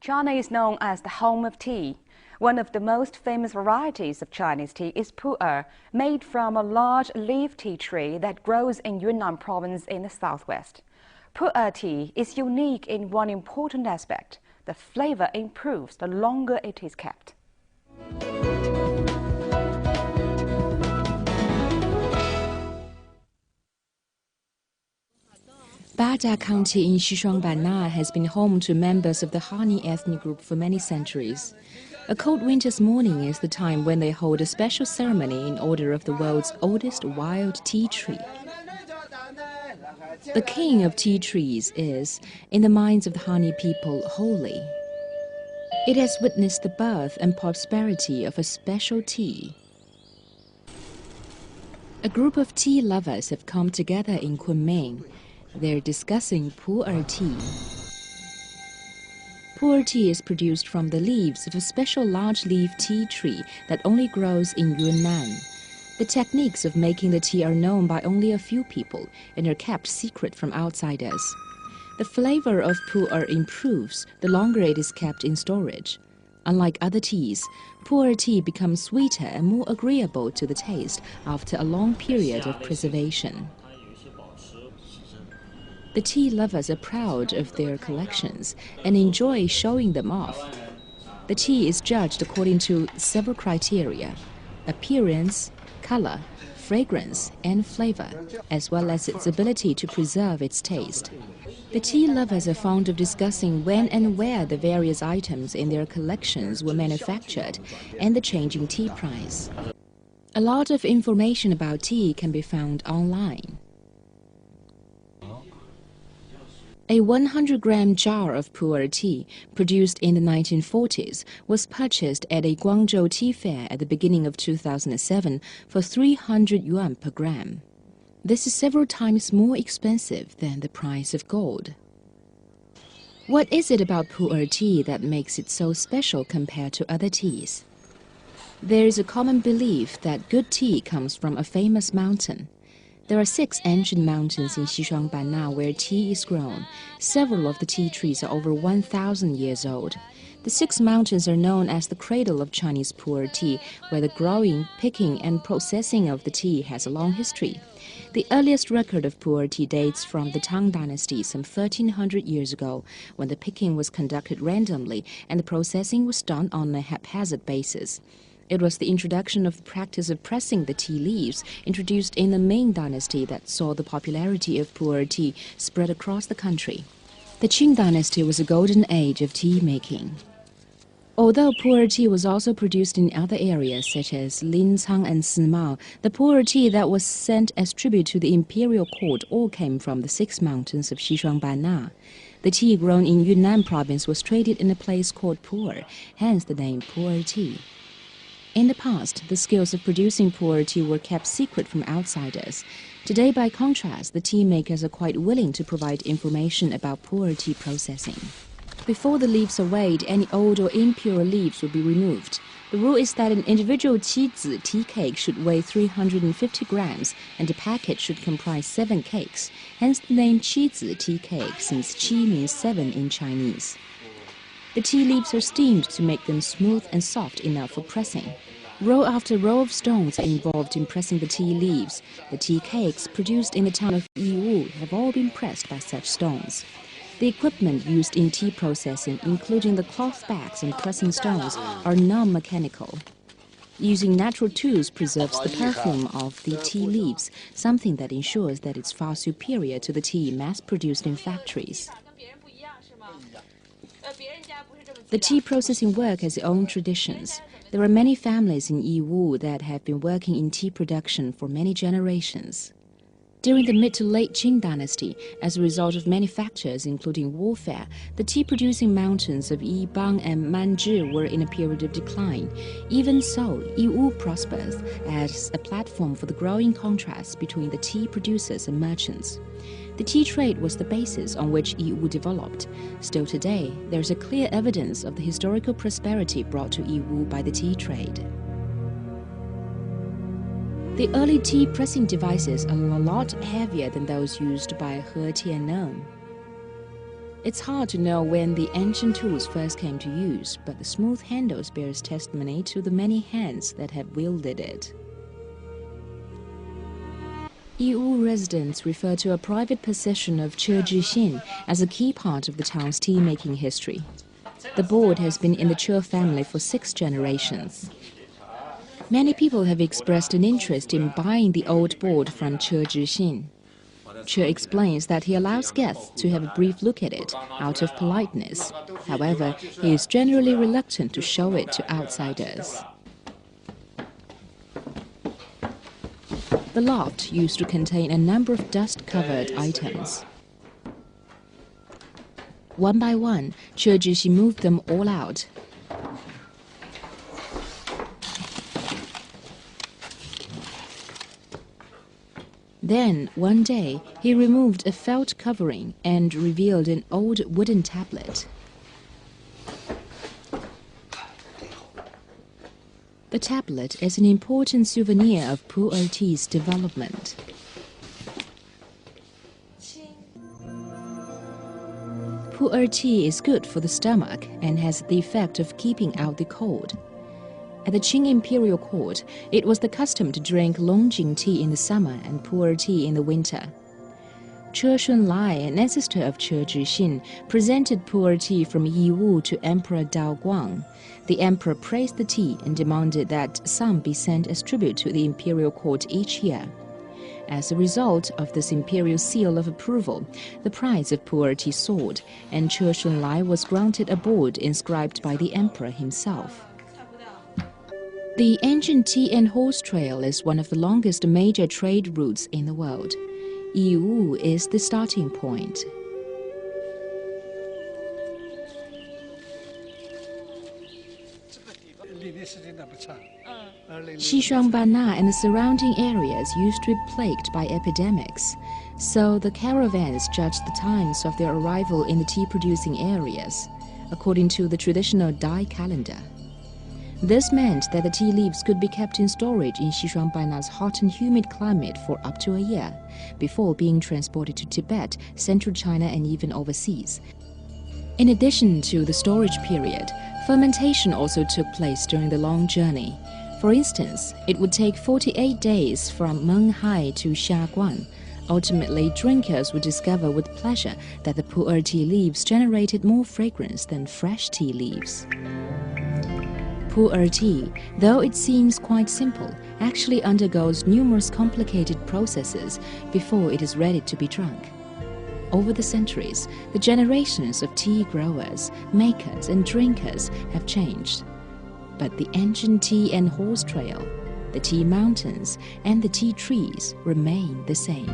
China is known as the home of tea. One of the most famous varieties of Chinese tea is Pu'er, made from a large leaf tea tree that grows in Yunnan province in the southwest. Pu'er tea is unique in one important aspect. The flavor improves the longer it is kept. 巴扎 County in Xishuangbanna has been home to members of the Hani ethnic group for many centuries. A cold winter's morning is the time when they hold a special ceremony in honor of the world's oldest wild tea tree. The king of tea trees is, in the minds of the Hani people, holy. It has witnessed the birth and prosperity of a special tea. A group of tea lovers have come together in Kunming. They're discussing Pu'er tea. Pu'er tea is produced from the leaves of a special large leaf tea tree that only grows in Yunnan. The techniques of making the tea are known by only a few people and are kept secret from outsiders. The flavor of Pu'er improves the longer it is kept in storage. Unlike other teas, Pu'er tea becomes sweeter and more agreeable to the taste after a long period of preservation. The tea lovers are proud of their collections and enjoy showing them off. The tea is judged according to several criteria: appearance, color, fragrance, and flavor, as well as its ability to preserve its taste. The tea lovers are fond of discussing when and where the various items in their collections were manufactured and the changing tea price. A lot of information about tea can be found online. A 100-gram jar of Pu'er tea, produced in the 1940s, was purchased at a Guangzhou tea fair at the beginning of 2007 for 300 yuan per gram. This is several times more expensive than the price of gold. What is it about Pu'er tea that makes it so special compared to other teas? There is a common belief that good tea comes from a famous mountain. There are 6 ancient mountains in Xishuangbanna where tea is grown. Several of the tea trees are over 1,000 years old. The 6 mountains are known as the cradle of Chinese Pu'er tea, where the growing, picking, and processing of the tea has a long history. The earliest record of Pu'er tea dates from the Tang Dynasty some 1,300 years ago, when the picking was conducted randomly and the processing was done on a haphazard basis. It was the introduction of the practice of pressing the tea leaves, introduced in the Ming Dynasty, that saw the popularity of Pu'er tea spread across the country. The Qing Dynasty was a golden age of tea making. Although Pu'er tea was also produced in other areas such as Lincang and Simao, the Pu'er tea that was sent as tribute to the imperial court all came from the 6 mountains of Xishuangbanna. The tea grown in Yunnan province was traded in a place called Pu'er, hence the name Pu'er tea. In the past, the skills of producing Pu'er tea were kept secret from outsiders. Today, by contrast, the tea makers are quite willing to provide information about Pu'er tea processing. Before the leaves are weighed, any old or impure leaves will be removed. The rule is that an individual qizhi tea cake should weigh 350 grams and a packet should comprise 7 cakes, hence the name qizhi tea cake, since qi means 7 in Chinese. The tea leaves are steamed to make them smooth and soft enough for pressing. Row after row of stones are involved in pressing the tea leaves. The tea cakes produced in the town of Yiwu have all been pressed by such stones. The equipment used in tea processing, including the cloth bags and pressing stones, are non-mechanical. Using natural tools preserves the perfume of the tea leaves, something that ensures that it's far superior to the tea mass-produced in factories. The tea processing work has its own traditions. There are many families in Yiwu that have been working in tea production for many generations. During the mid to late Qing Dynasty, as a result of many factors including warfare, the tea-producing mountains of Yibang and Manzhi were in a period of decline. Even so, Yiwu prospers as a platform for the growing contrast between the tea producers and merchants. The tea trade was the basis on which Yiwu developed. Still today, there is a clear evidence of the historical prosperity brought to Yiwu by the tea trade. The early tea pressing devices are a lot heavier than those used by He Tianneng. It's hard to know when the ancient tools first came to use, but the smooth handles bears testimony to the many hands that have wielded it. Yiwu residents refer to a private possession of Chejixin as a key part of the town's tea-making history. The board has been in the Che family for 6 generations. Many people have expressed an interest in buying the old board from Chejixin. Che explains that he allows guests to have a brief look at it out of politeness. However, he is generally reluctant to show it to outsiders. The loft used to contain a number of dust-covered items. One by one, Che Zhixi moved them all out. Then, one day, he removed a felt covering and revealed an old wooden tablet. The tablet is an important souvenir of Pu'er tea's development. Pu'er tea is good for the stomach and has the effect of keeping out the cold. At the Qing imperial court, it was the custom to drink Longjing tea in the summer and Pu'er tea in the winter. Che Shunlai, an ancestor of Che Zhixin, presented Pu'er tea from Yiwu to Emperor Dao Guang. The emperor praised the tea and demanded that some be sent as tribute to the imperial court each year. As a result of this imperial seal of approval, the price of Pu'er tea soared, and Che Shunlai was granted a board inscribed by the emperor himself. The ancient tea and horse trail is one of the longest major trade routes in the world. Yiwu is the starting point. Xishuangbanna and the surrounding areas used to be plagued by epidemics, so the caravans judged the times of their arrival in the tea-producing areas, according to the traditional Dai calendar. This meant that the tea leaves could be kept in storage in Xishuangbanna's hot and humid climate for up to a year, before being transported to Tibet, central China, and even overseas. In addition to the storage period, fermentation also took place during the long journey. For instance, it would take 48 days from Menghai to Xiaguan. Ultimately, drinkers would discover with pleasure that the Pu'er tea leaves generated more fragrance than fresh tea leaves. Pu'er tea, though it seems quite simple, actually undergoes numerous complicated processes before it is ready to be drunk. Over the centuries, the generations of tea growers, makers, and drinkers have changed. But the ancient tea and horse trail, the tea mountains, and the tea trees remain the same.